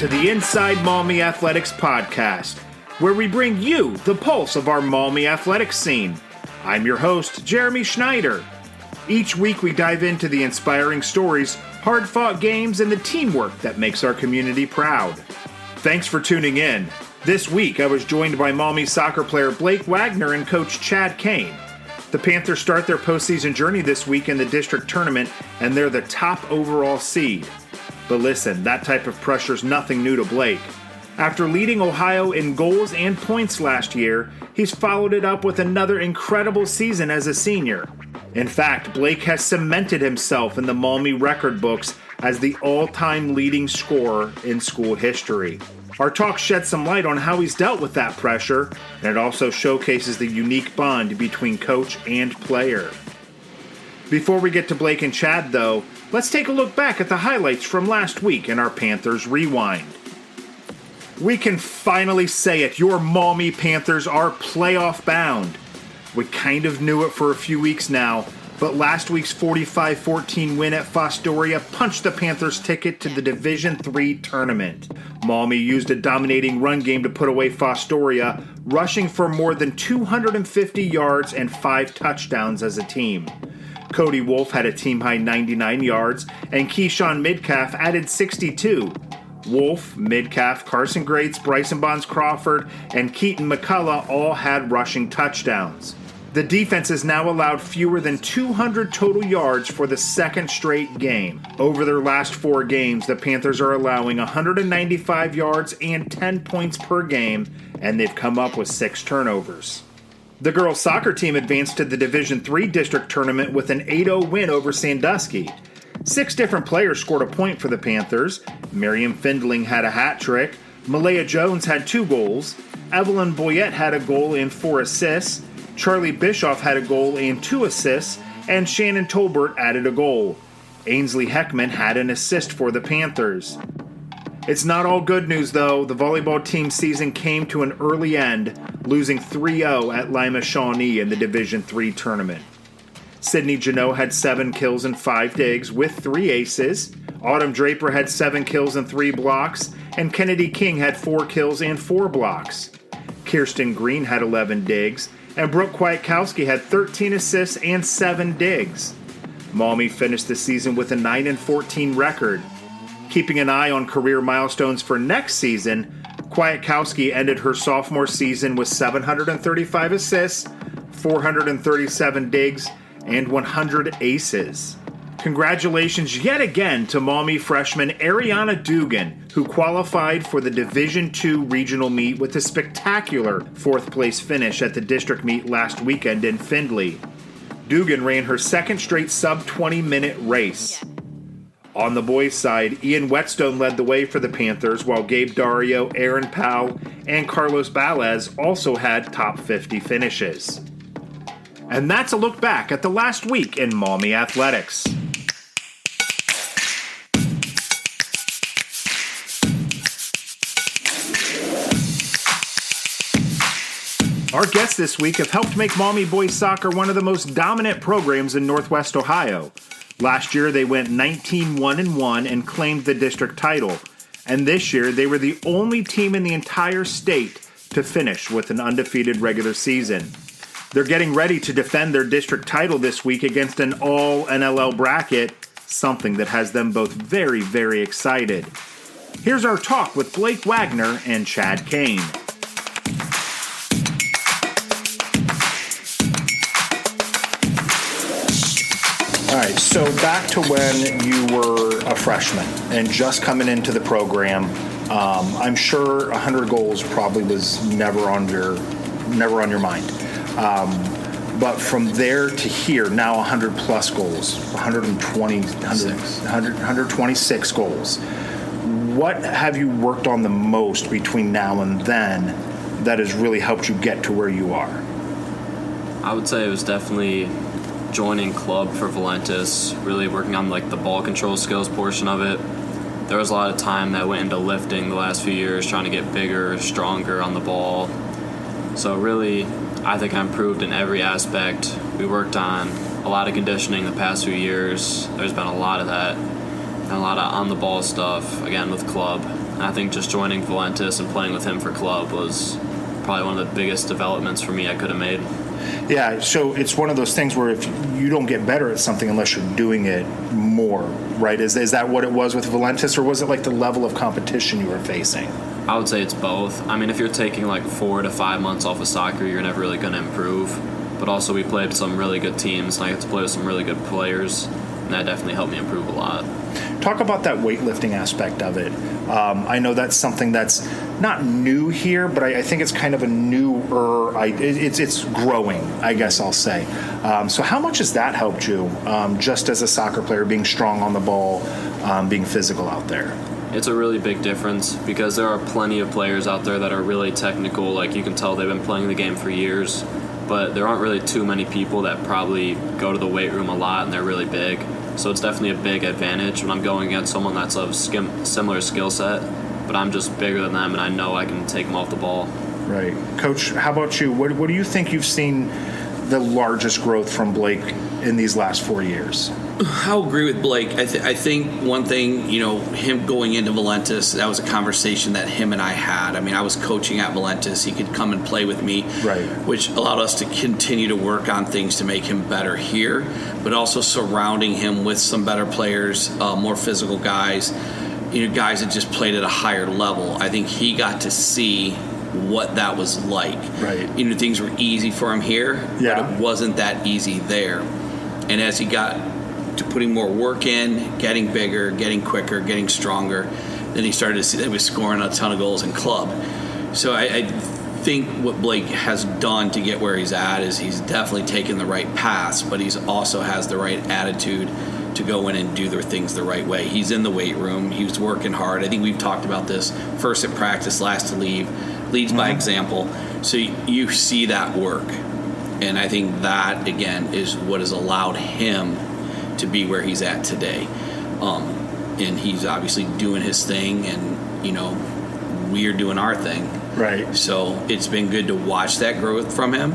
to the Inside Maumee Athletics podcast, where we bring you the pulse of our Maumee athletics scene. I'm your host, Jeremy Schneider. Each week we dive into the inspiring stories, hard-fought games, and the teamwork that makes our community proud. Thanks for tuning in. This week I was joined by Maumee soccer player Blake Wagener and coach Chad Kain. The Panthers start their postseason journey this week in the district tournament, and they're the top overall seed. But listen, that type of pressure is nothing new to Blake. After leading Ohio in goals and points last year, he's followed it up with another incredible season as a senior. In fact, Blake has cemented himself in the Maumee record books as the all-time leading scorer in school history. Our talk sheds some light on how he's dealt with that pressure, and it also showcases the unique bond between coach and player. Before we get to Blake and Chad, though, let's take a look back at the highlights from last week in our Panthers Rewind. We can finally say it, your Maumee Panthers are playoff bound. We kind of knew it for a few weeks now, but last week's 45-14 win at Fostoria punched the Panthers' ticket to the Division III tournament. Maumee used a dominating run game to put away Fostoria, rushing for more than 250 yards and 5 touchdowns as a team. Cody Wolf had a team-high 99 yards, and Keyshawn Midcalf added 62. Wolf, Midcalf, Carson Grates, Bryson Bonds-Crawford, and Keaton McCullough all had rushing touchdowns. The defense has now allowed fewer than 200 total yards for the second straight game. Over their last 4 games, the Panthers are allowing 195 yards and 10 points per game, and they've come up with 6 turnovers. The girls' soccer team advanced to the Division III district tournament with an 8-0 win over Sandusky. 6 different players scored a point for the Panthers. Miriam Findling had a hat trick. Malaya Jones had 2 goals. Evelyn Boyette had a goal and 4 assists. Charlie Bischoff had a goal and 2 assists. And Shannon Tolbert added a goal. Ainsley Heckman had an assist for the Panthers. It's not all good news, though. The volleyball team season came to an early end, losing 3-0 at Lima Shawnee in the Division III tournament. Sydney Janot had 7 kills and 5 digs with 3 aces. Autumn Draper had 7 kills and 3 blocks. And Kennedy King had 4 kills and 4 blocks. Kirsten Green had 11 digs. And Brooke Kwiatkowski had 13 assists and 7 digs. Maumee finished the season with a 9-14 record. Keeping an eye on career milestones for next season, Kwiatkowski ended her sophomore season with 735 assists, 437 digs, and 100 aces. Congratulations yet again to Maumee freshman Ariana Dugan, who qualified for the Division II regional meet with a spectacular 4th place finish at the district meet last weekend in Findlay. Dugan ran her second straight sub-20-minute race. On the boys' side, Ian Whetstone led the way for the Panthers, while Gabe Dario, Aaron Powell, and Carlos Balez also had top 50 finishes. And that's a look back at the last week in Maumee athletics. Our guests this week have helped make Maumee boys soccer one of the most dominant programs in Northwest Ohio. Last year, they went 19-1-1 and claimed the district title. And this year, they were the only team in the entire state to finish with an undefeated regular season. They're getting ready to defend their district title this week against an all-NLL bracket, something that has them both very, very excited. Here's our talk with Blake Wagener and Chad Kain. All right, so back to when you were a freshman and just coming into the program, I'm sure 100 goals probably was never on your mind. But from there to here, now 100 plus goals, 126 goals. What have you worked on the most between now and then that has really helped you get to where you are? I would say it was definitely joining club for Valentis, really working on the ball control skills portion of it. There was a lot of time that went into lifting the last few years, trying to get bigger, stronger on the ball. So really, I think I improved in every aspect. We worked on a lot of conditioning the past few years. There's been a lot of that, and a lot of on-the-ball stuff, again, with club. I think just joining Valentis and playing with him for club was probably one of the biggest developments for me I could have made. Yeah, so it's one of those things where if you don't get better at something unless you're doing it more, right? Is that what it was with Valentis, or was it like the level of competition you were facing? I would say it's both. I mean, if you're taking like 4 to 5 months off of soccer, you're never really going to improve. But also we played some really good teams, and I got to play with some really good players, and that definitely helped me improve a lot. Talk about that weightlifting aspect of it. I know that's something that's not new here, but I think it's kind of a newer. It's growing, I guess I'll say. So how much has that helped you, just as a soccer player, being strong on the ball, being physical out there? It's a really big difference because there are plenty of players out there that are really technical. Like, you can tell they've been playing the game for years, but there aren't really too many people that probably go to the weight room a lot and they're really big. So it's definitely a big advantage when I'm going against someone that's of similar skill set, but I'm just bigger than them and I know I can take them off the ball. Right. Coach, how about you? What do you think you've seen the largest growth from Blake in these last 4 years? I'll agree with Blake. I think one thing, him going into Valentis, that was a conversation that him and I had. I mean, I was coaching at Valentis. He could come and play with me, right, which allowed us to continue to work on things to make him better here, but also surrounding him with some better players, more physical guys, guys that just played at a higher level. I think he got to see what that was like. Right. Things were easy for him here, yeah, but it wasn't that easy there. And as he got to putting more work in, getting bigger, getting quicker, getting stronger, then he started to see that he was scoring a ton of goals in club. So I think what Blake has done to get where he's at is he's definitely taken the right paths, but he's also has the right attitude to go in and do their things the right way. He's in the weight room. He was working hard. I think we've talked about this. First at practice, last to leave. Leads by example. So you see that work. And I think that, again, is what has allowed him to be where he's at today. And he's obviously doing his thing, and, we're doing our thing. Right. So it's been good to watch that growth from him.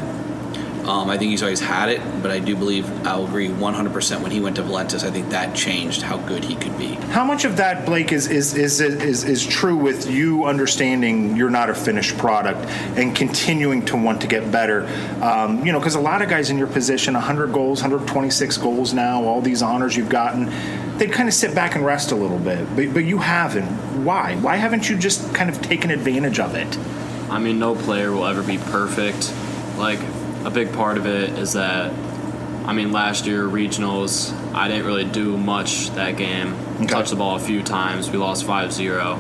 I think he's always had it, but I do believe I'll agree 100% when he went to Valentis. I think that changed how good he could be. How much of that, Blake, is true with you understanding you're not a finished product and continuing to want to get better? Because a lot of guys in your position, 100 goals, 126 goals now, all these honors you've gotten, they kind of sit back and rest a little bit. But you haven't. Why? Why haven't you just kind of taken advantage of it? I mean, no player will ever be perfect. A big part of it is that, last year, regionals, I didn't really do much that game. Okay. Touched the ball a few times. We lost 5-0.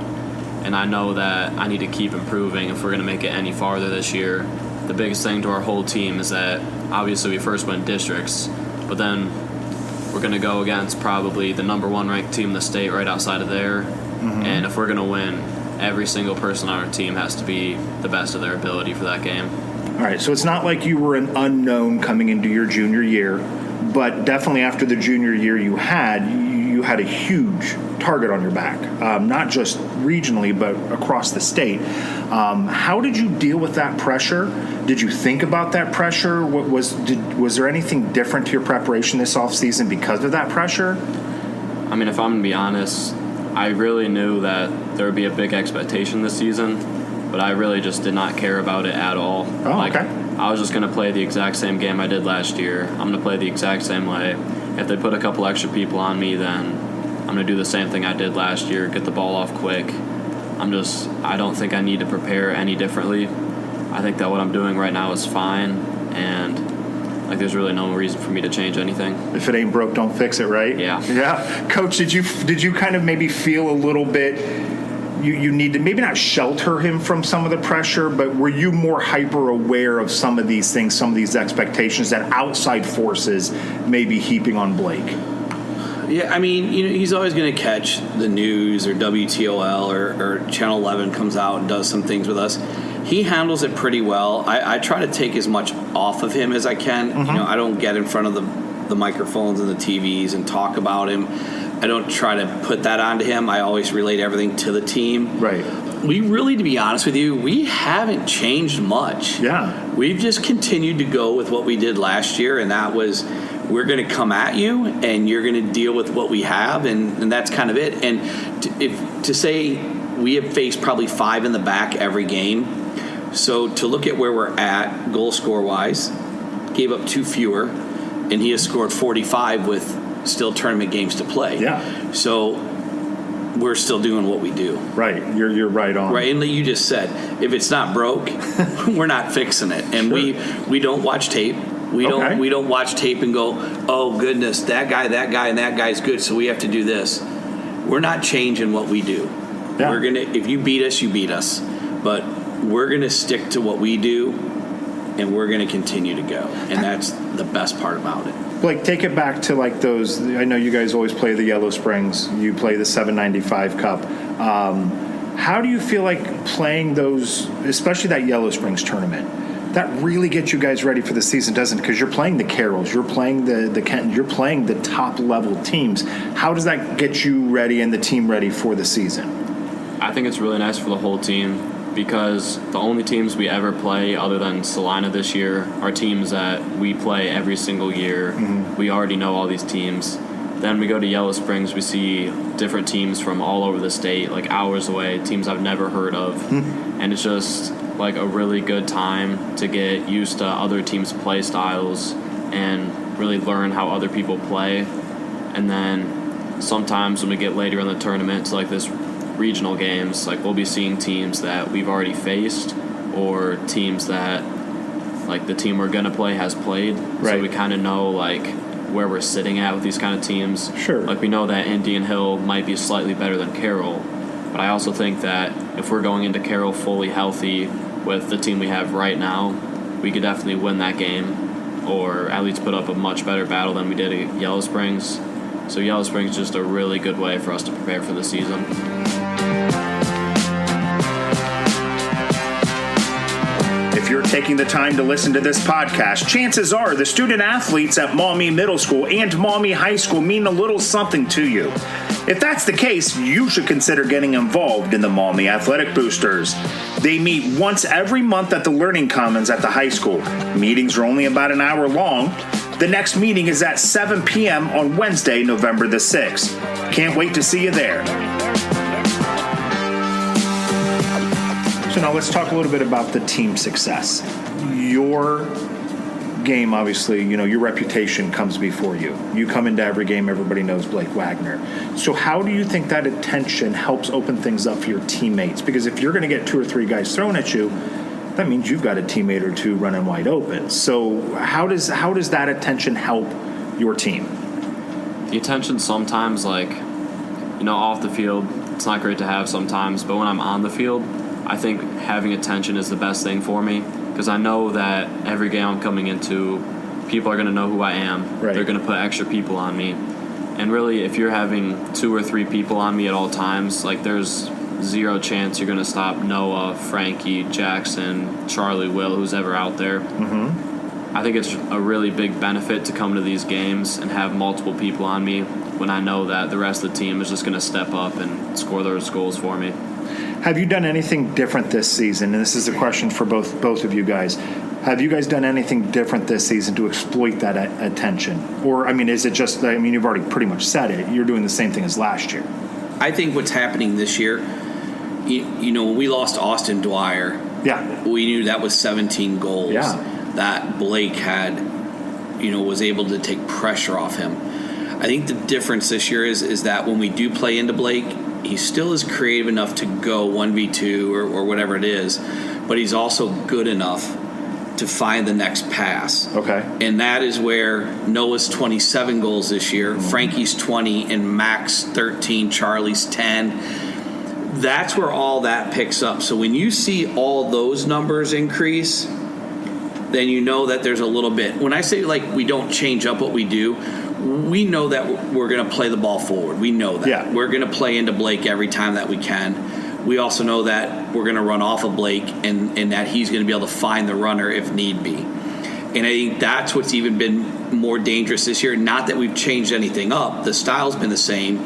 And I know that I need to keep improving if we're going to make it any farther this year. The biggest thing to our whole team is that, obviously, we first win districts, but then we're going to go against probably the number 1 ranked team in the state right outside of there. Mm-hmm. And if we're going to win, every single person on our team has to be the best of their ability for that game. All right, so it's not like you were an unknown coming into your junior year, but definitely after the junior year you had a huge target on your back, not just regionally but across the state. How did you deal with that pressure? Did you think about that pressure? Was there anything different to your preparation this offseason because of that pressure? If I'm going to be honest, I really knew that there would be a big expectation this season, but I really just did not care about it at all. Okay. I was just going to play the exact same game I did last year. I'm going to play the exact same way. If they put a couple extra people on me, then I'm going to do the same thing I did last year, get the ball off quick. I don't think I need to prepare any differently. I think that what I'm doing right now is fine, and there's really no reason for me to change anything. If it ain't broke, don't fix it, right? Yeah. Yeah. Coach, did you kind of maybe feel a little bit you need to maybe not shelter him from some of the pressure, but were you more hyper aware of some of these things, some of these expectations that outside forces may be heaping on Blake? Yeah, he's always going to catch the news or WTOL or Channel 11 comes out and does some things with us. He handles it pretty well. I try to take as much off of him as I can. Mm-hmm. I don't get in front of the microphones and the TVs and talk about him. I don't try to put that onto him. I always relate everything to the team. Right. We really, to be honest with you, we haven't changed much. Yeah. We've just continued to go with what we did last year, and that was we're going to come at you, and you're going to deal with what we have, and that's kind of it. And to say we have faced probably 5 in the back every game. So to look at where we're at goal score wise, gave up 2 fewer, and he has scored 45 with still tournament games to play. Yeah. So we're still doing what we do. Right. You're right on. Right. And you just said, if it's not broke, we're not fixing it. And sure. we don't watch tape. We don't watch tape and go, oh goodness, that guy, and that guy's good, so we have to do this. We're not changing what we do. Yeah. We're gonna, if you beat us, you beat us. But we're gonna stick to what we do, and we're gonna continue to go. And that's the best part about it. Blake, take it back to like those. I know you guys always play the Yellow Springs. You play the 795 Cup. How do you feel like playing those, especially that Yellow Springs tournament? That really gets you guys ready for the season, doesn't it? Because you're playing the Carrolls, you're playing the Kenton, you're playing the top level teams. How does that get you ready and the team ready for the season? I think it's really nice for the whole team because the only teams we ever play other than Salina this year are teams that we play every single year. Mm-hmm. We already know all these teams. Then we go to Yellow Springs, we see different teams from all over the state, like hours away, teams I've never heard of. Mm-hmm. And it's just like a really good time to get used to other teams' play styles and really learn how other people play. And then sometimes when we get later in the tournament to like this regional games, like we'll be seeing teams that we've already faced or teams that like the team we're gonna play has played. Right. So we kind of know like where we're sitting at with these kind of teams. Sure. Like we know that Indian Hill might be slightly better than Carroll, but I also think that if we're going into Carroll fully healthy with the team we have right now, we could definitely win that game or at least put up a much better battle than we did at Yellow Springs. So Yellow Springs is just a really good way for us to prepare for the season. If you're taking the time to listen to this podcast, chances are the student athletes at Maumee Middle School and Maumee High School mean a little something to you. If that's the case, you should consider getting involved in the Maumee Athletic Boosters. They meet once every month at the Learning Commons at the high school. Meetings are only about an hour long. The next meeting is at 7 p.m. on Wednesday, November the 6th. Can't wait to see you there. So now let's talk a little bit about the team success. Your game, obviously, you know, your reputation comes before you. You come into every game, everybody knows Blake Wagener. So how do you think that attention helps open things up for your teammates? Because if you're going to get 2 or 3 guys thrown at you, that means you've got a teammate or 2 running wide open. So how does that attention help your team? The attention sometimes, like, you know, off the field, it's not great to have sometimes, but when I'm on the field, I think having attention is the best thing for me because I know that every game I'm coming into, people are going to know who I am. Right. They're going to put extra people on me. And really, if you're having 2 or 3 people on me at all times, like there's 0 chance you're going to stop Noah, Frankie, Jackson, Charlie, Will, who's ever out there. Mm-hmm. I think it's a really big benefit to come to these games and have multiple people on me when I know that the rest of the team is just going to step up and score those goals for me. Have you done anything different this season? And this is a question for both of you guys. Have you guys done anything different this season to exploit that attention? Or, I mean, is it just, I mean, you've already pretty much said it. You're doing the same thing as last year. I think what's happening this year, you know, when we lost Austin Dwyer, we knew that was 17 goals that Blake had, you know, was able to take pressure off him. I think the difference this year is that when we do play into Blake, he still is creative enough to go 1v2 or whatever it is, but he's also good enough to find the next pass. Okay. And that is where Noah's 27 goals this year, Frankie's 20, and Mac's 13, Charlie's 10. That's where all that picks up. So when you see all those numbers increase, then you know that there's a little bit. When I say, like, we don't change up what we do, we know that we're going to play the ball forward. We know that. Yeah. We're going to play into Blake every time that we can. We also know that we're going to run off of Blake and that he's going to be able to find the runner if need be. And I think that's what's even been more dangerous this year. Not that we've changed anything up. The style's been the same.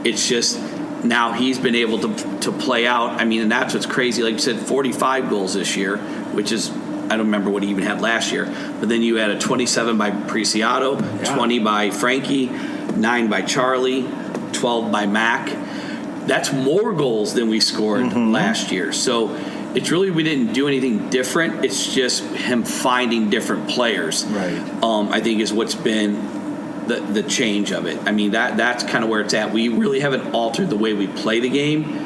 It's just now he's been able to play out. I mean, and that's what's crazy. Like you said, 45 goals this year, which is, I don't remember what he even had last year. But then you had a 27 by Preciado, 20 by Frankie, 9 by Charlie, 12 by Mac. that's more goals than we scored last year. So it's really, we didn't do anything different. It's just him finding different players. Right. I think is what's been the change of it. I mean, that's kind of where it's at. We really haven't altered the way we play the game.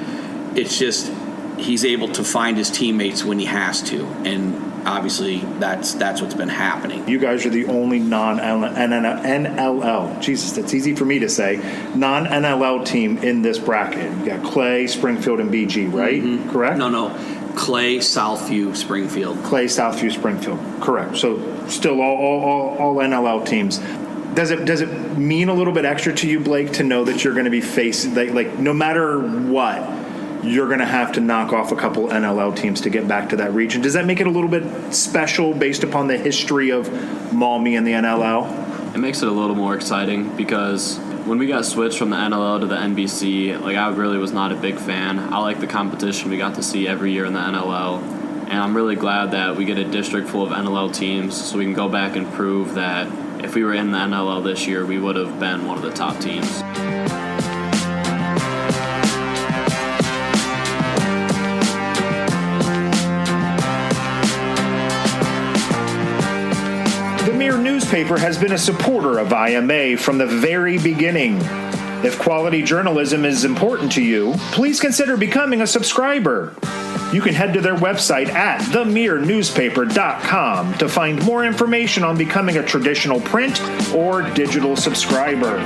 It's just he's able to find his teammates when he has to, and obviously that's what's been happening. You guys are the only non-NLL, Jesus, that's easy for me to say, non-NLL team in this bracket. You got Clay, Springfield, and BG, right? Correct? No. Clay, Southview, Springfield. Clay, Southview, Springfield. Correct. So still all NLL teams. Does it mean a little bit extra to you, Blake, to know that you're going to be facing, like no matter what, you're going to have to knock off a couple NLL teams to get back to that region? Does that make it a little bit special based upon the history of Maumee and the NLL? It makes it a little more exciting because when we got switched from the NLL to the NBC, like I really was not a big fan. I like the competition we got to see every year in the NLL, and I'm really glad that we get a district full of NLL teams so we can go back and prove that if we were in the NLL this year, we would have been one of the top teams. The Mirror newspaper has been a supporter of IMA from the very beginning. If quality journalism is important to you, please consider becoming a subscriber. You can head to their website at themirrornewspaper.com to find more information on becoming a traditional print or digital subscriber.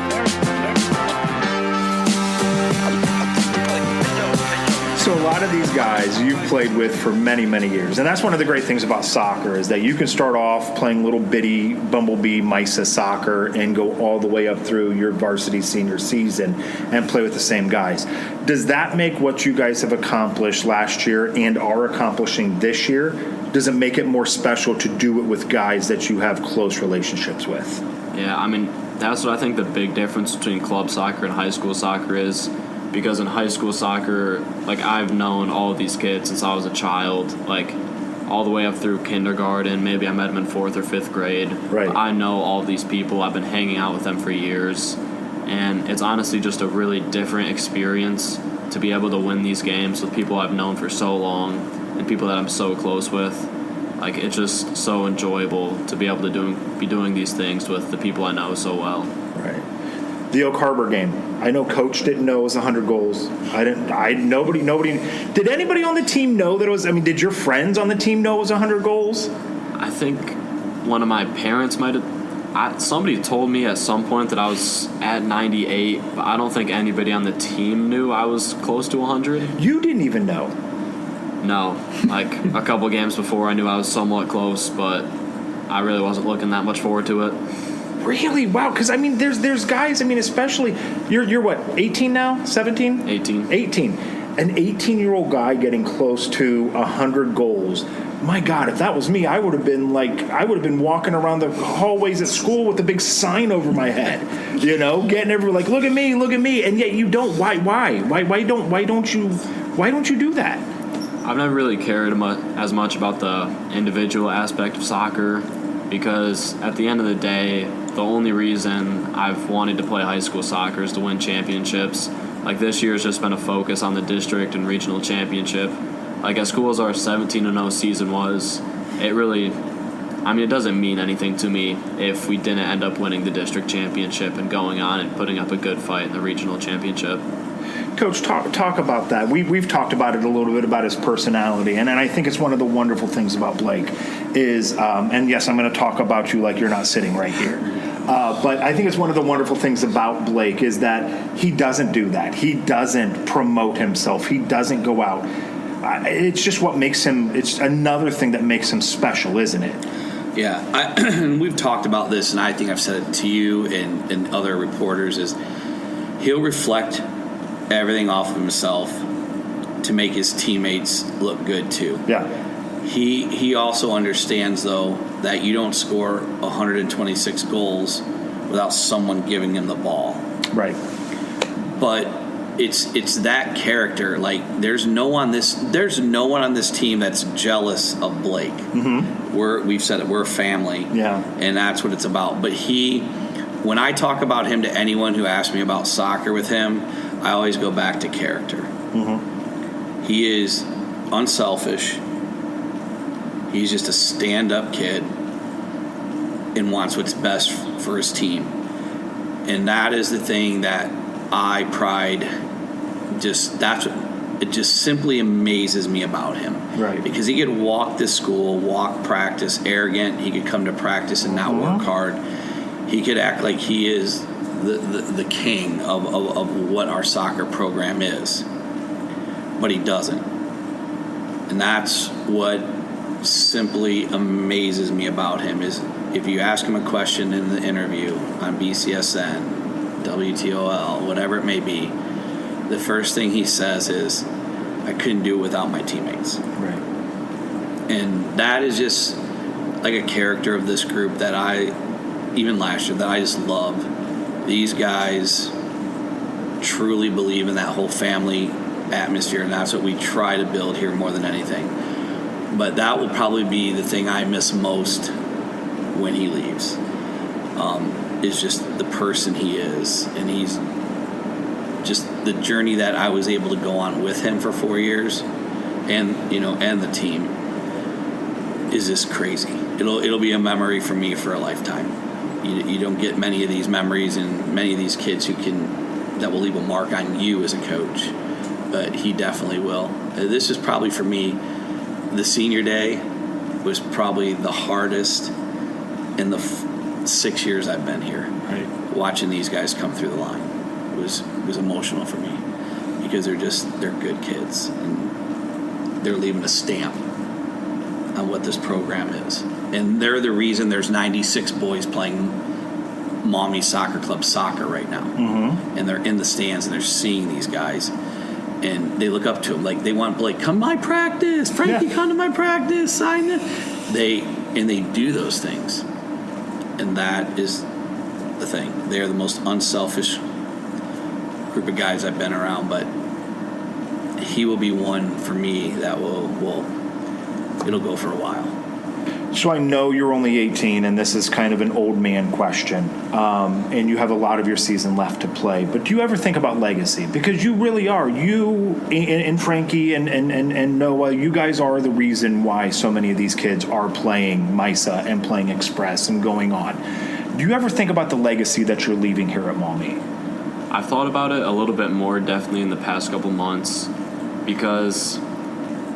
So a lot of these guys you've played with for many, many years. And that's one of the great things about soccer is that you can start off playing little bitty bumblebee MISA soccer and go all the way up through your varsity senior season and play with the same guys. Does that make what you guys have accomplished last year and are accomplishing this year, does it make it more special to do it with guys that you have close relationships with? Yeah, I mean, that's what I think the big difference between club soccer and high school soccer is. Because in high school soccer, like I've known all of these kids since I was a child, like all the way up through kindergarten. Maybe I met them in 4th or 5th grade. Right. I know all of these people. I've been hanging out with them for years. And it's honestly just a really different experience to be able to win these games with people I've known for so long and people that I'm so close with. Like, it's just so enjoyable to be able to be doing these things with the people I know so well. Right. The Oak Harbor game. I know Coach didn't know it was 100 goals. Nobody. Did anybody on the team know that it was? I mean, did your friends on the team know it was 100 goals? I think one of my parents might have. Somebody told me at some point that I was at 98, but I don't think anybody on the team knew I was close to 100. You didn't even know. No, like a couple games before, I knew I was somewhat close, but I really wasn't looking that much forward to it. Really? Wow. Because, I mean, there's guys, I mean, especially, you're what, 18 now? 17? 18. 18. An 18-year-old guy getting close to 100 goals. My God, if that was me, I would have been walking around the hallways at school with a big sign over my head, getting everyone like, look at me, and yet you don't. Why don't you do that? I've never really cared as much about the individual aspect of soccer because at the end of the day, the only reason I've wanted to play high school soccer is to win championships. Like this year has just been a focus on the district and regional championship. Like as cool as our 17-0 season was, it doesn't mean anything to me if we didn't end up winning the district championship and going on and putting up a good fight in the regional championship. Coach, talk about that. We've talked about it a little bit about his personality, and I think it's one of the wonderful things about Blake is, and yes, I'm going to talk about you like you're not sitting right here. But I think it's one of the wonderful things about Blake is that he doesn't do that. He doesn't promote himself. He doesn't go out. It's just what makes him. It's another thing that makes him special, isn't it? Yeah, we've talked about this, and I think I've said it to you and other reporters is he'll reflect everything off of himself to make his teammates look good too. Yeah. He also understands though that you don't score 126 goals without someone giving him the ball. Right. But it's that character. Like there's no one on this team that's jealous of Blake. Mm-hmm. We've said it, we're a family. Yeah. And that's what it's about. But when I talk about him to anyone who asks me about soccer with him, I always go back to character. Mm-hmm. He is unselfish. He's just a stand-up kid and wants what's best for his team. And that is the thing that I pride. It just simply amazes me about him. Right. Because he could walk to school, walk practice, arrogant. He could come to practice and not work hard. He could act like he is the king of what our soccer program is. But he doesn't. And that's what simply amazes me about him is if you ask him a question in the interview on BCSN, WTOL, whatever it may be, the first thing he says is, I couldn't do it without my teammates. Right. And that is just like a character of this group that even last year, that I just love. These guys truly believe in that whole family atmosphere, and that's what we try to build here more than anything. But that will probably be the thing I miss most when he leaves, is just the person he is. And he's just the journey that I was able to go on with him for 4 years, and the team is just crazy. It'll be a memory for me for a lifetime. You don't get many of these memories and many of these kids that will leave a mark on you as a coach, but he definitely will. This is probably for me, the senior day was probably the hardest in the 6 years I've been here. Right. Watching these guys come through the line was emotional for me, because they're good kids and they're leaving a stamp on what this program is. And they're the reason there's 96 boys playing Maumee Soccer Club soccer right now. Mm-hmm. And they're in the stands and they're seeing these guys. And they look up to him like they want Blake, come to my practice. Frankie, come to my practice. Sign it. They do those things. And that is the thing. They are the most unselfish group of guys I've been around. But he will be one for me that it'll go for a while. So I know you're only 18, and this is kind of an old man question, and you have a lot of your season left to play. But do you ever think about legacy? Because you really are. You and Frankie and Noah, you guys are the reason why so many of these kids are playing MISA and playing Express and going on. Do you ever think about the legacy that you're leaving here at Maumee? I've thought about it a little bit more definitely in the past couple months, because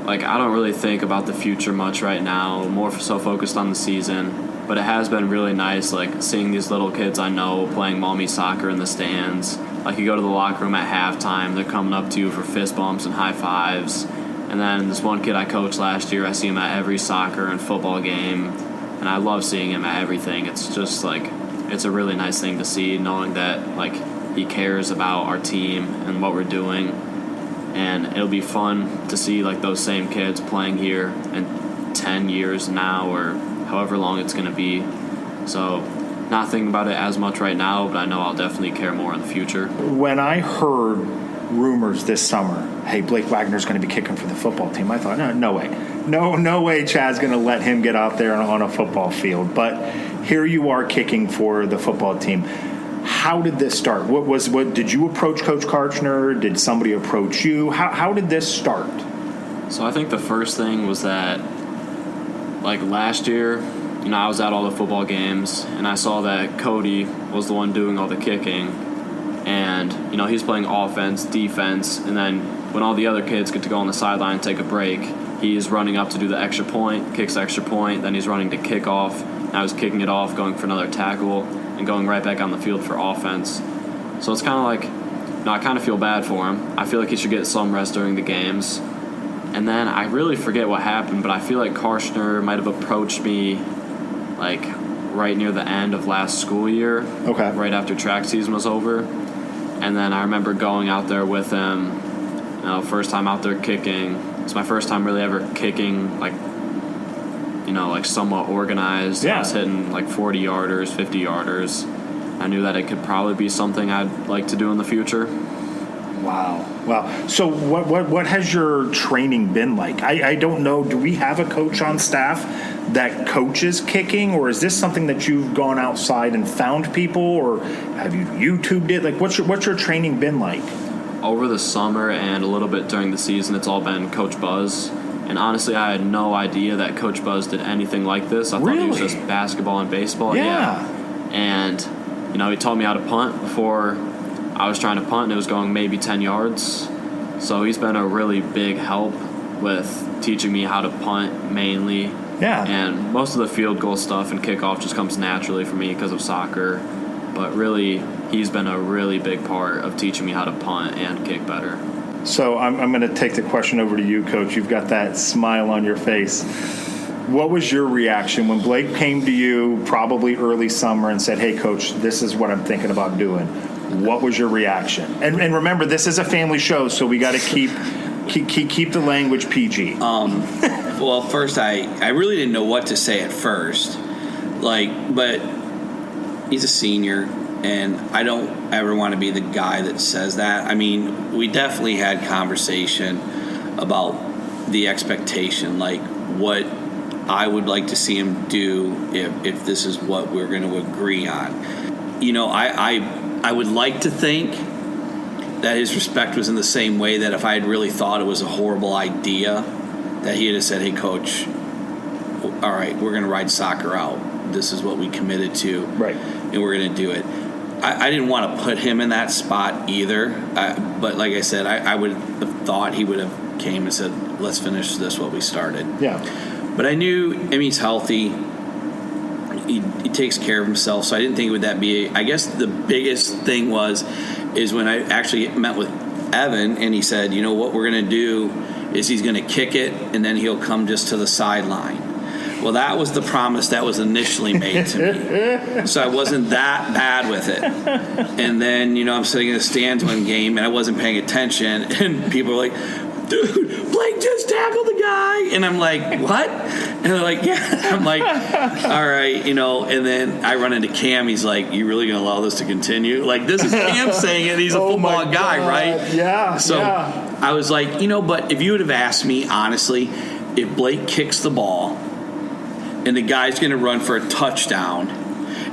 I don't really think about the future much right now, more so focused on the season. But it has been really nice, seeing these little kids I know playing Maumee soccer in the stands. You go to the locker room at halftime, they're coming up to you for fist bumps and high fives. And then this one kid I coached last year, I see him at every soccer and football game, and I love seeing him at everything. It's just it's a really nice thing to see, knowing that he cares about our team and what we're doing. And it'll be fun to see those same kids playing here in 10 years now, or however long it's going to be. So not thinking about it as much right now, but I know I'll definitely care more in the future. When I heard rumors this summer, hey, Blake Wagener's going to be kicking for the football team, I thought, no way. No way Chad's going to let him get out there on a football field. But here you are kicking for the football team. How did this start? What did you approach Coach Karchner? Did somebody approach you? How did this start? So I think the first thing was that, last year, I was at all the football games, and I saw that Cody was the one doing all the kicking, and he's playing offense, defense, and then when all the other kids get to go on the sideline and take a break, he's running up to do the extra point, kicks the extra point, then he's running to kick off. And I was kicking it off, going for another tackle, and going right back on the field for offense. So it's kind of I kind of feel bad for him. I feel like he should get some rest during the games. And then I really forget what happened, but I feel like Karchner might have approached me right near the end of last school year. Okay. Right after track season was over. And then I remember going out there with him, first time out there kicking. It's my first time really ever kicking, somewhat organized. Yeah. I was hitting 40-yarders, 50-yarders. I knew that it could probably be something I'd like to do in the future. Wow. So what has your training been like? I don't know. Do we have a coach on staff that coaches kicking, or is this something that you've gone outside and found people, or have you YouTubed it? What's your training been like? over the summer and a little bit during the season, it's all been Coach Buzz. And honestly, I had no idea that Coach Buzz did anything like this. I thought he was just basketball and baseball. Yeah. And, he taught me how to punt before I was trying to punt, and it was going maybe 10 yards. So he's been a really big help with teaching me how to punt mainly. Yeah. And most of the field goal stuff and kickoff just comes naturally for me because of soccer. But really, he's been a really big part of teaching me how to punt and kick better. So I'm going to take the question over to you, Coach. You've got that smile on your face. What was your reaction when Blake came to you probably early summer and said, hey, Coach, this is what I'm thinking about doing? What was your reaction? And remember, this is a family show, so we got to keep the language PG. Well, first, I really didn't know what to say at first. But he's a senior, and I don't ever want to be the guy that says that. I mean, we definitely had conversation about the expectation, what I would like to see him do if this is what we're going to agree on. I would like to think that his respect was in the same way that if I had really thought it was a horrible idea, that he had said, hey, Coach, all right, we're going to ride soccer out. This is what we committed to, right? And we're going to do it. I didn't want to put him in that spot either, but like I said, I would have thought he would have came and said, let's finish this what we started. Yeah. But I knew, he's healthy. He takes care of himself, so I didn't think would that be. I guess the biggest thing is when I actually met with Evan, and he said, what we're going to do is he's going to kick it, and then he'll come just to the sideline. Well, that was the promise that was initially made to me, so I wasn't that bad with it. And then I'm sitting in the stands one game, and I wasn't paying attention, and people were like, dude, Blake just tackled the guy. And I'm like, what? And they're like, yeah. I'm like, all right, and then I run into Cam. He's like, you really going to allow this to continue? This is Cam saying it. He's a football guy, right? Yeah. So I was like, but if you would have asked me, honestly, if Blake kicks the ball and the guy's going to run for a touchdown,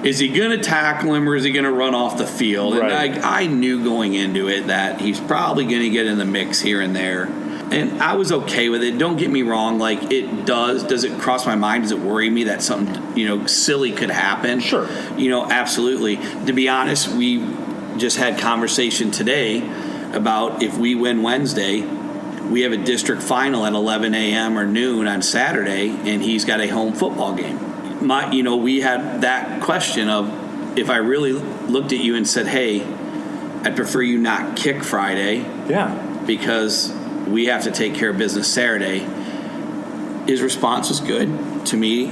is he going to tackle him or is he going to run off the field? Right. And I knew going into it that he's probably going to get in the mix here and there. And I was okay with it. Don't get me wrong. Does it cross my mind? Does it worry me that something, silly could happen? Sure. Absolutely. To be honest, we just had conversation today about if we win Wednesday, we have a district final at 11 a.m. or noon on Saturday, and he's got a home football game. We had that question of if I really looked at you and said, hey, I'd prefer you not kick Friday. Yeah. Because we have to take care of business Saturday. His response was good to me.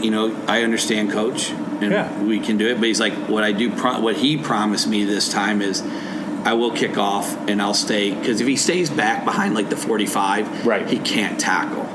I understand, Coach, and we can do it. But he's like, what he promised me this time is I will kick off and I'll stay. Because if he stays back behind the 45, right, he can't tackle.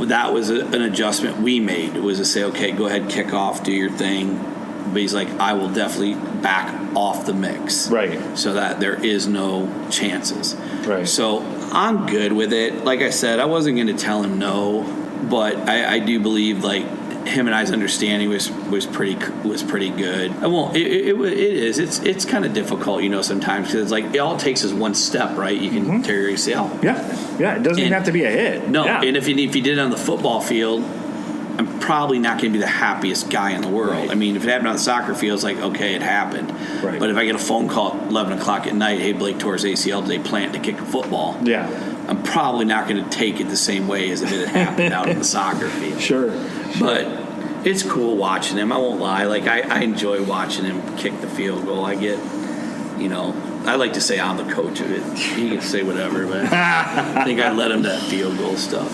That was an adjustment we made. It was to say, okay, go ahead, kick off, do your thing. But he's like, I will definitely back off the mix. Right. So that there is no chances. Right. So I'm good with it. Like I said, I wasn't going to tell him no, but I do believe him and I's understanding was pretty good. It is. It's kind of difficult, sometimes because it all it takes is one step, right? You can tear your ACL. Yeah. It doesn't even have to be a hit. No, yeah. And if you did it on the football field, I'm probably not going to be the happiest guy in the world. Right. I mean, if it happened on the soccer field, it's okay, it happened. Right. But if I get a phone call at 11 o'clock at night, hey, Blake tore his ACL, they plan to kick a football. Yeah. I'm probably not going to take it the same way as if it had happened out on the soccer field. Sure. But it's cool watching him. I won't lie. I enjoy watching him kick the field goal. I get, I like to say I'm the coach of it. He can say whatever, but I think I let him that field goal stuff.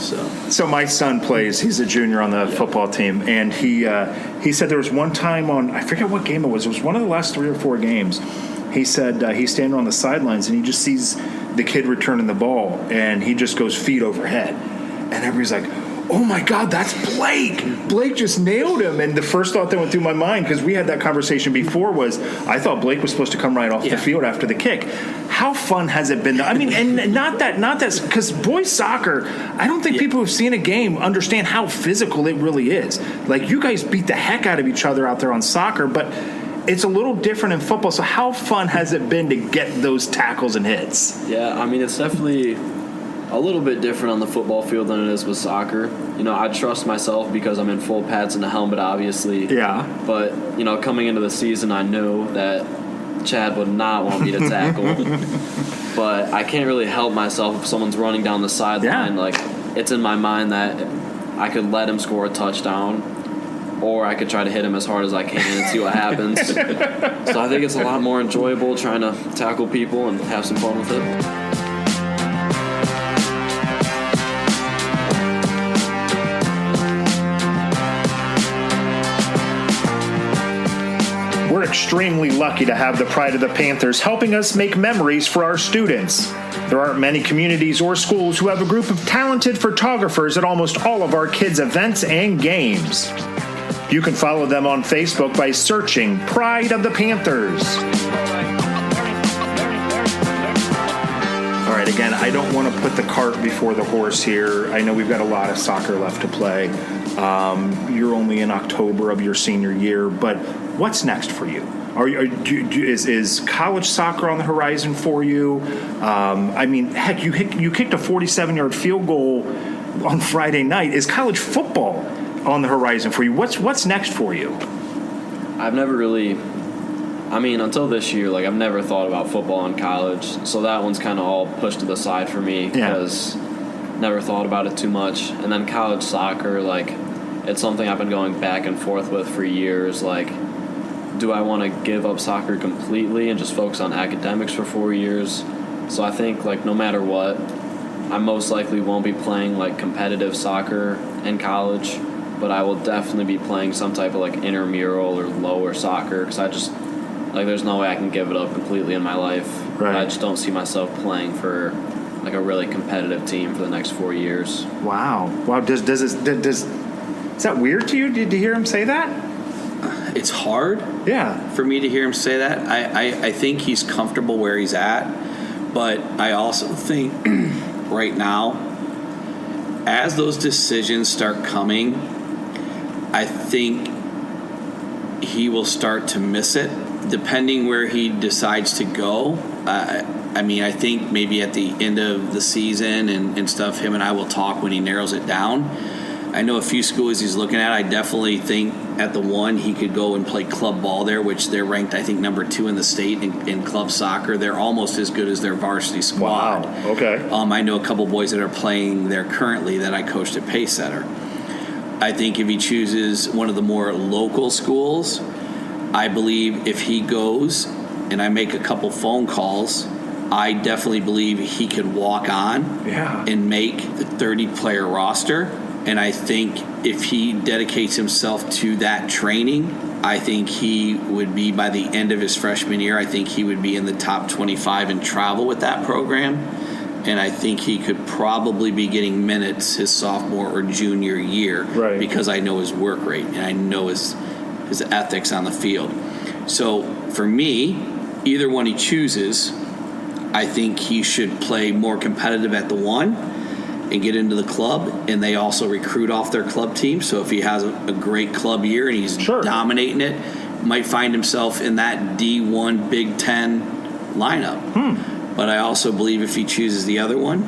So my son plays. He's a junior on the football team, and he said there was one time I forget what game it was. It was one of the last 3 or 4 games. He said he's standing on the sidelines, and he just sees the kid returning the ball, and he just goes feet overhead. And everybody's like, oh, my God, that's Blake. Blake just nailed him. And the first thought that went through my mind, because we had that conversation before, was I thought Blake was supposed to come right off the field after the kick. How fun has it been? I mean, and not that, because boys soccer, I don't think people who've seen a game understand how physical it really is. You guys beat the heck out of each other out there on soccer, but it's a little different in football. So how fun has it been to get those tackles and hits? Yeah, I mean, it's definitely a little bit different on the football field than it is with soccer. You know, I trust myself because I'm in full pads and a helmet, obviously. Yeah. But, you know, coming into the season, I knew that Chad would not want me to tackle. But I can't really help myself if someone's running down the sideline. Yeah. Like, it's in my mind that I could let him score a touchdown, or I could try to hit him as hard as I can and see what happens. So I think it's a lot more enjoyable trying to tackle people and have some fun with it. We're extremely lucky to have the pride of the Panthers helping us make memories for our students. There aren't many communities or schools who have a group of talented photographers at almost all of our kids' events and games. You can follow them on Facebook by searching Pride of the Panthers. All right, again, I don't want to put the cart before the horse here. I know we've got a lot of soccer left to play. You're only in October of your senior year, but what's next for you? Is college soccer on the horizon for you? I mean, heck, you kicked a 47-yard field goal on Friday night. Is college football on the horizon for you? What's next for you? I've never really, I mean, until this year, like, I've never thought about football in college, so that one's kind of all pushed to the side for me because never thought about it too much. And then college soccer, like, it's something I've been going back and forth with for years. Like, do I want to give up soccer completely and just focus on academics for 4 years? So I think, like, no matter what, I most likely won't be playing, like, competitive soccer in college, but I will definitely be playing some type of, like, intramural or lower soccer because I just, like, there's no way I can give it up completely in my life. Right. I just don't see myself playing for, like, a really competitive team for the next 4 years. Wow. Does is that weird to you? Did you hear him say that? It's hard for me to hear him say that. I think he's comfortable where he's at, but I also think right now, as those decisions start coming, I think he will start to miss it, depending where he decides to go. I mean, I think maybe at the end of the season and stuff, him and I will talk when he narrows it down. I know a few schools he's looking at. I definitely think at the one he could go and play club ball there, which they're ranked, I think, number 2 in the state in club soccer. They're almost as good as their varsity squad. Wow. Okay. I know a couple boys that are playing there currently that I coached at Pace Center. I think if he chooses one of the more local schools, I believe if he goes and I make a couple phone calls, I definitely believe he could walk on and make the 30-player roster. And I think if he dedicates himself to that training, I think he would be, by the end of his freshman year, I think he would be in the top 25 in travel with that program. And I think he could probably be getting minutes his sophomore or junior year because I know his work rate and I know his ethics on the field. So for me, either one he chooses, I think he should play more competitive at the one and get into the club, and they also recruit off their club team. So if he has a great club year and he's dominating it, might find himself in that D1 Big Ten lineup. But I also believe if he chooses the other one,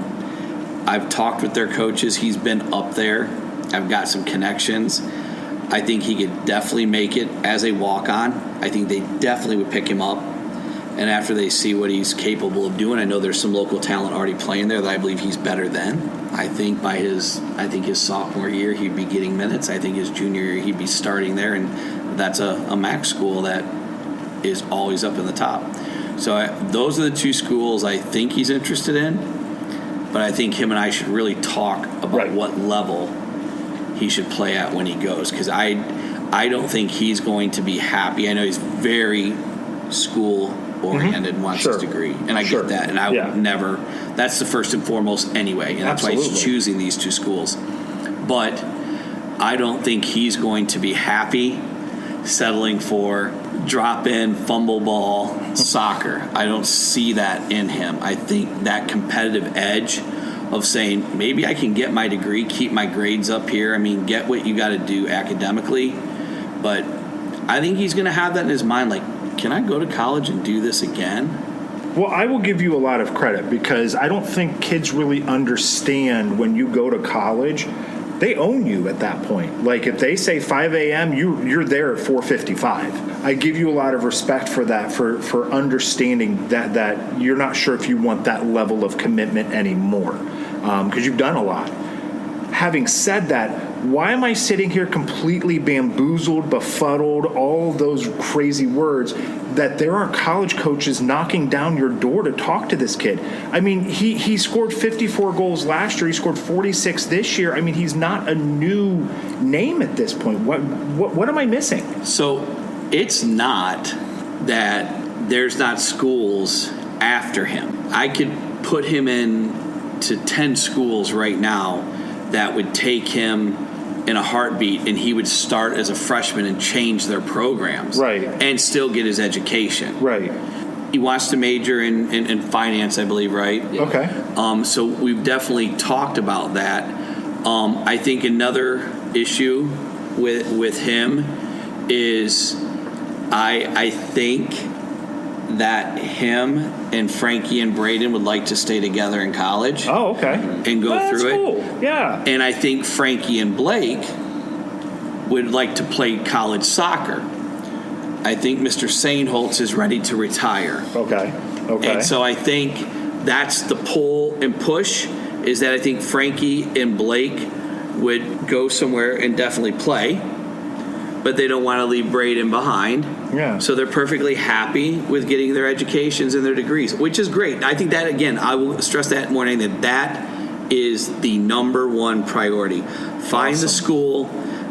I've talked with their coaches. He's been up there. I've got some connections. I think he could definitely make it as a walk-on. I think they definitely would pick him up. And after they see what he's capable of doing, I know there's some local talent already playing there that I believe he's better than. I think his sophomore year he'd be getting minutes. I think his junior year he'd be starting there, and that's a MAC school that is always up in the top. So those are the two schools I think he's interested in. But I think him and I should really talk about what level he should play at when he goes, because I don't think he's going to be happy. I know he's very school oriented and wants his degree, and I get that, and I would never, that's the first and foremost anyway, and that's why he's choosing these two schools. But I don't think he's going to be happy settling for drop-in fumble ball soccer. I don't see that in him. I think that competitive edge of saying, maybe I can get my degree, keep my grades up here, I mean, get what you got to do academically, but I think he's going to have that in his mind, like, can I go to college and do this again? Well, I will give you a lot of credit because I don't think kids really understand when you go to college, they own you at that point. Like if they say 5 a.m., you're there at 4:55. I give you a lot of respect for that, for understanding that you're not sure if you want that level of commitment anymore because you've done a lot. Having said that, why am I sitting here completely bamboozled, befuddled, all those crazy words, that there are college coaches knocking down your door to talk to this kid? I mean, he scored 54 goals last year. He scored 46 this year. I mean, he's not a new name at this point. What am I missing? So it's not that there's not schools after him. I could put him in to 10 schools right now that would take him in a heartbeat, and he would start as a freshman and change their programs, right, and still get his education. Right. He wants to major in finance, I believe, right? Yeah. Okay. So we've definitely talked about that. I think another issue with him is I think that him and Frankie and Braden would like to stay together in college. Oh, okay. And go through it. Cool. Yeah. And I think Frankie and Blake would like to play college soccer. I think Mr. Sainholtz is ready to retire. Okay. And so I think that's the pull and push, is that I think Frankie and Blake would go somewhere and definitely play, but they don't want to leave Braden behind. Yeah. So they're perfectly happy with getting their educations and their degrees, which is great. I think that, again, I will stress that more than anything, that is the number one priority. Find the school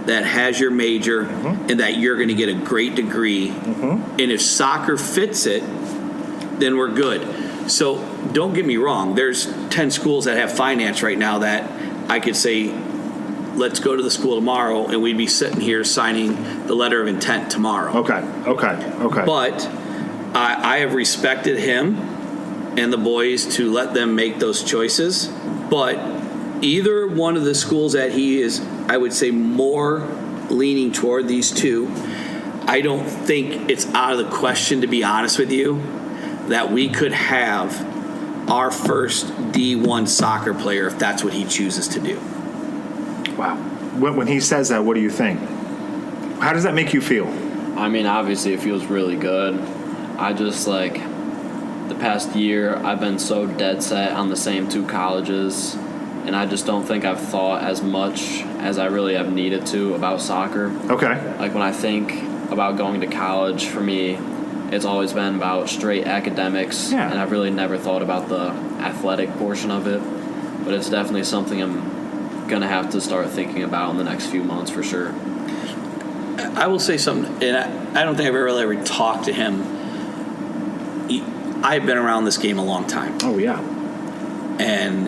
that has your major and that you're going to get a great degree. And if soccer fits it, then we're good. So don't get me wrong. There's 10 schools that have finance right now that I could say, let's go to the school tomorrow, and we'd be sitting here signing the letter of intent tomorrow. Okay. But I have respected him and the boys to let them make those choices. But either one of the schools that he is, I would say, more leaning toward these two, I don't think it's out of the question, to be honest with you, that we could have our first D1 soccer player if that's what he chooses to do. Wow. When he says that, what do you think? How does that make you feel? I mean, obviously it feels really good. I just, like, the past year I've been so dead set on the same two colleges, and I just don't think I've thought as much as I really have needed to about soccer. Okay. Like, when I think about going to college, for me, it's always been about straight academics, and I've really never thought about the athletic portion of it. But it's definitely something I'm going to have to start thinking about in the next few months for sure. I will say something, and I don't think I've ever talked to him. I've been around this game a long time. Oh, yeah. And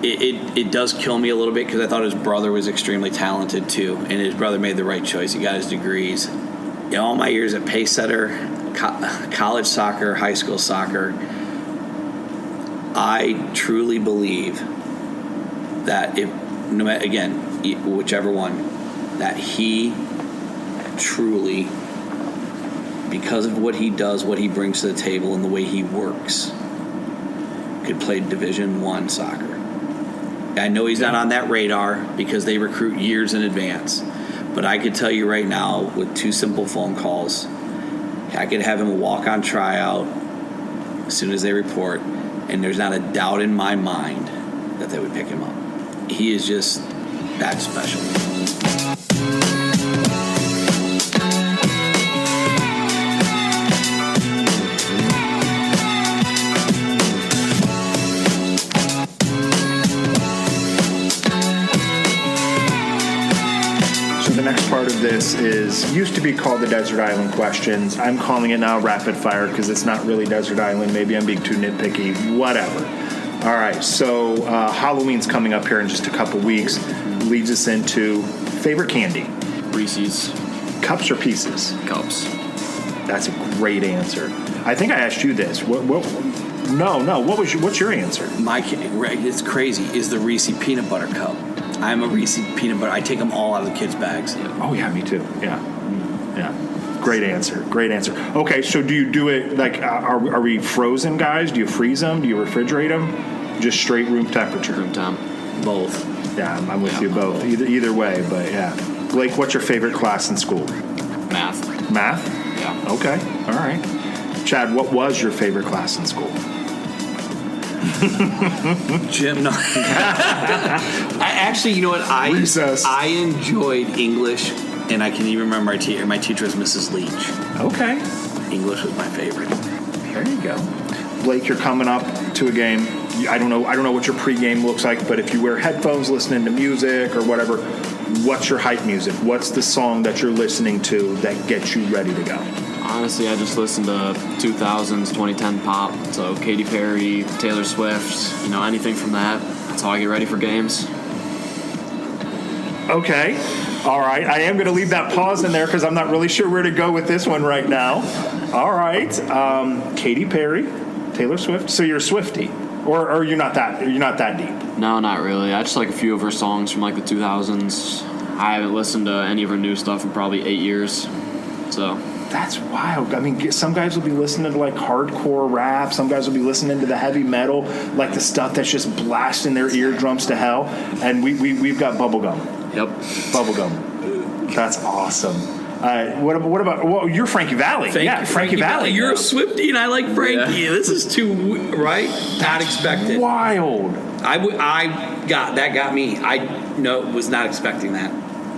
it does kill me a little bit because I thought his brother was extremely talented too, and his brother made the right choice. He got his degrees. In all my years at Pacesetter, college soccer, high school soccer, I truly believe that if, no matter, again, whichever one, that he truly, because of what he does, what he brings to the table, and the way he works, could play Division I soccer. I know he's not on that radar because they recruit years in advance, but I could tell you right now, with 2 simple phone calls, I could have him a walk-on tryout as soon as they report, and there's not a doubt in my mind that they would pick him up. He is just that special. The next part of this used to be called the Desert Island Questions. I'm calling it now Rapid Fire because it's not really Desert Island. Maybe I'm being too nitpicky. Whatever. All right, so Halloween's coming up here in just a couple weeks. Leads us into favorite candy. Reese's. Cups or pieces? Cups. That's a great answer. I think I asked you this. No. What's your answer? It's crazy. Is the Reese peanut butter cup. I'm a Reese peanut butter. I take them all out of the kids' bags. Oh, yeah, me too. Yeah. Great answer. Okay, so do you do it like, are we frozen guys? Do you freeze them? Do you refrigerate them? Just straight room temperature? Room temp. Both. Yeah, I'm with you both. Either way, but yeah. Blake, what's your favorite class in school? Math. Math? Yeah. Okay, all right. Chad, what was your favorite class in school? Jim, no. Actually, you know what? Recess. I enjoyed English, and I can even remember my teacher. My teacher was Mrs. Leach. Okay. English was my favorite. There you go. Blake, you're coming up to a game. I don't know what your pregame looks like, but if you wear headphones listening to music or whatever, what's your hype music? What's the song that you're listening to that gets you ready to go? Honestly, I just listen to 2000s, 2010 pop. So Katy Perry, Taylor Swift, anything from that. That's how I get ready for games. Okay. All right. I am going to leave that pause in there because I'm not really sure where to go with this one right now. All right. Katy Perry, Taylor Swift. So you're a Swiftie, or you're not that deep. No, not really. I just like a few of her songs from like the 2000s. I haven't listened to any of her new stuff in probably 8 years. So that's wild. I mean, some guys will be listening to like hardcore rap. Some guys will be listening to the heavy metal, like the stuff that's just blasting their eardrums to hell. And we've got bubblegum. Yep. Bubblegum. That's awesome. What about? Well, you're Frankie Valli. Frankie Valli. You're a Swiftie, and I like Frankie. Yeah. This is too right. Not expected. Wild. That got me. I was not expecting that.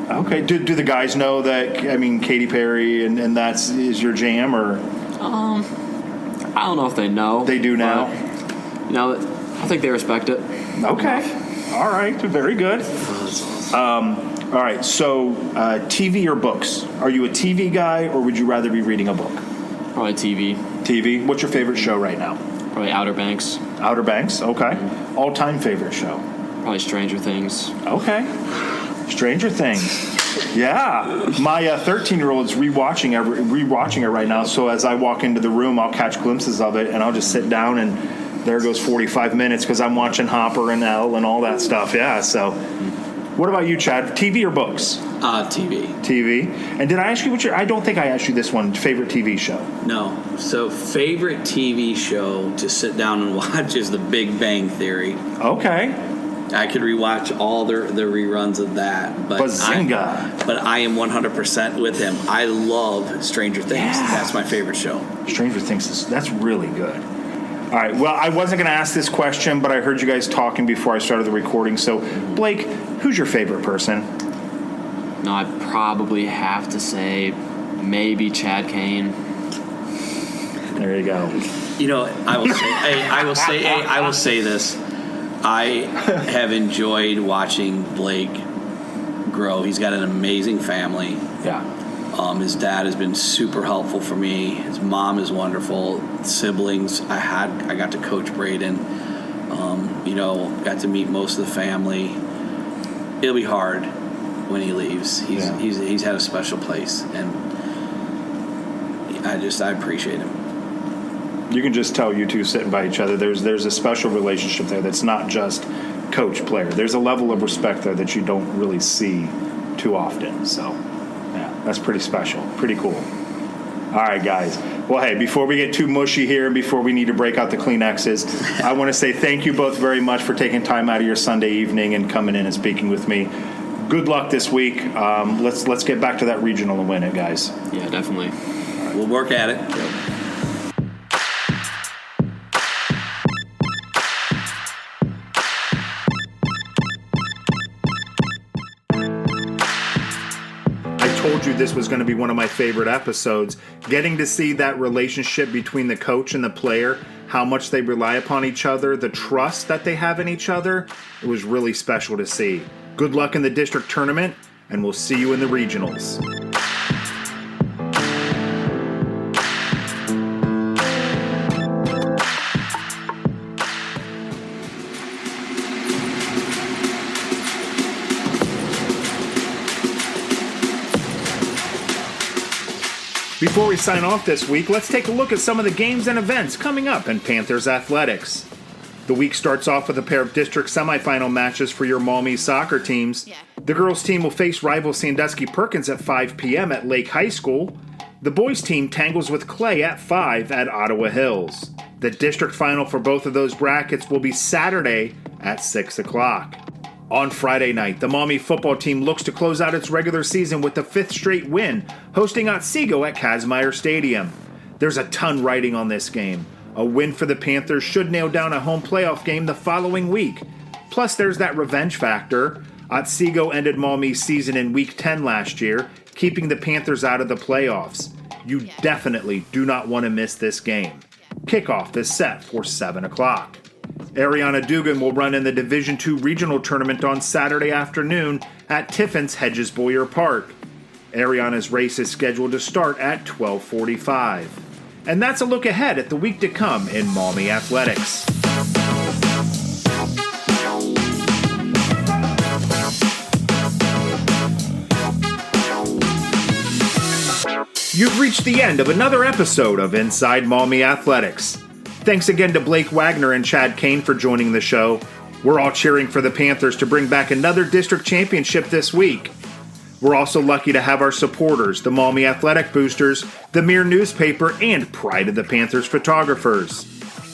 Okay. Do the guys know that? I mean, Katy Perry and is your jam, or? I don't know if they know. They do now. I think they respect it. Okay. All right. Very good. All right. So, TV or books? Are you a TV guy, or would you rather be reading a book? Probably TV. TV. What's your favorite show right now? Probably Outer Banks. Outer Banks. Okay. All-time favorite show? Probably Stranger Things. Okay. Stranger Things. Yeah. My 13-year-old is rewatching it right now. So as I walk into the room, I'll catch glimpses of it, and I'll just sit down, and there goes 45 minutes because I'm watching Hopper and Elle and all that stuff. Yeah. So, what about you, Chad? TV or books? TV. TV. And did I ask you I don't think I asked you this one. Favorite TV show? No. So favorite TV show to sit down and watch is The Big Bang Theory. Okay. I could rewatch all the reruns of that. But Bazinga. But I am 100% with him. I love Stranger Things. Yeah. That's my favorite show. Stranger Things, that's really good. All right, well, I wasn't going to ask this question, but I heard you guys talking before I started the recording. So, Blake, who's your favorite person? No, I'd probably have to say maybe Chad Kain. There you go. I will say this. I have enjoyed watching Blake grow. He's got an amazing family. Yeah. His dad has been super helpful for me. His mom is wonderful. Siblings, I got to coach Braden. Got to meet most of the family. It'll be hard when he leaves. He's had a special place, and I appreciate him. You can just tell you two sitting by each other. There's a special relationship there that's not just coach player. There's a level of respect there that you don't really see too often. So. That's pretty special. Pretty cool. All right, guys. Well, hey, before we get too mushy here and before we need to break out the Kleenexes, I want to say thank you both very much for taking time out of your Sunday evening and coming in and speaking with me. Good luck this week. Let's get back to that regional and win it, guys. Yeah, definitely. Right. We'll work at it. Yep. Told you this was going to be one of my favorite episodes. Getting to see that relationship between the coach and the player, how much they rely upon each other, the trust that they have in each other, it was really special to see. Good luck in the district tournament, and we'll see you in the regionals. Before we sign off this week, let's take a look at some of the games and events coming up in Panthers athletics. The week starts off with a pair of district semifinal matches for your Maumee soccer teams. The girls' team will face rival Sandusky Perkins at 5 p.m. at Lake High School. The boys team tangles with Clay at 5 at Ottawa Hills. The district final for both of those brackets will be Saturday at 6 o'clock. On Friday night, the Maumee football team looks to close out its regular season with the 5th straight win, hosting Otsego at Kazmaier Stadium. There's a ton riding on this game. A win for the Panthers should nail down a home playoff game the following week. Plus, there's that revenge factor. Otsego ended Maumee's season in Week 10 last year, keeping the Panthers out of the playoffs. You definitely do not want to miss this game. Kickoff is set for 7 o'clock. Ariana Dugan will run in the Division II Regional Tournament on Saturday afternoon at Tiffin's Hedges Boyer Park. Ariana's race is scheduled to start at 12:45. And that's a look ahead at the week to come in Maumee athletics. You've reached the end of another episode of Inside Maumee Athletics. Thanks again to Blake Wagener and Chad Kain for joining the show. We're all cheering for the Panthers to bring back another district championship this week. We're also lucky to have our supporters, the Maumee Athletic Boosters, the Mirror newspaper, and Pride of the Panthers photographers.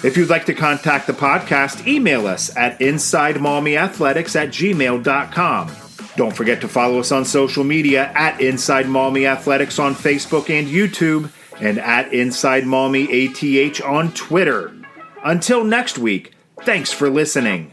If you'd like to contact the podcast, email us at insidemaumeeathletics@gmail.com. Don't forget to follow us on social media at Inside Maumee Athletics on Facebook and YouTube, and at Inside Maumee ATH on Twitter. Until next week, thanks for listening.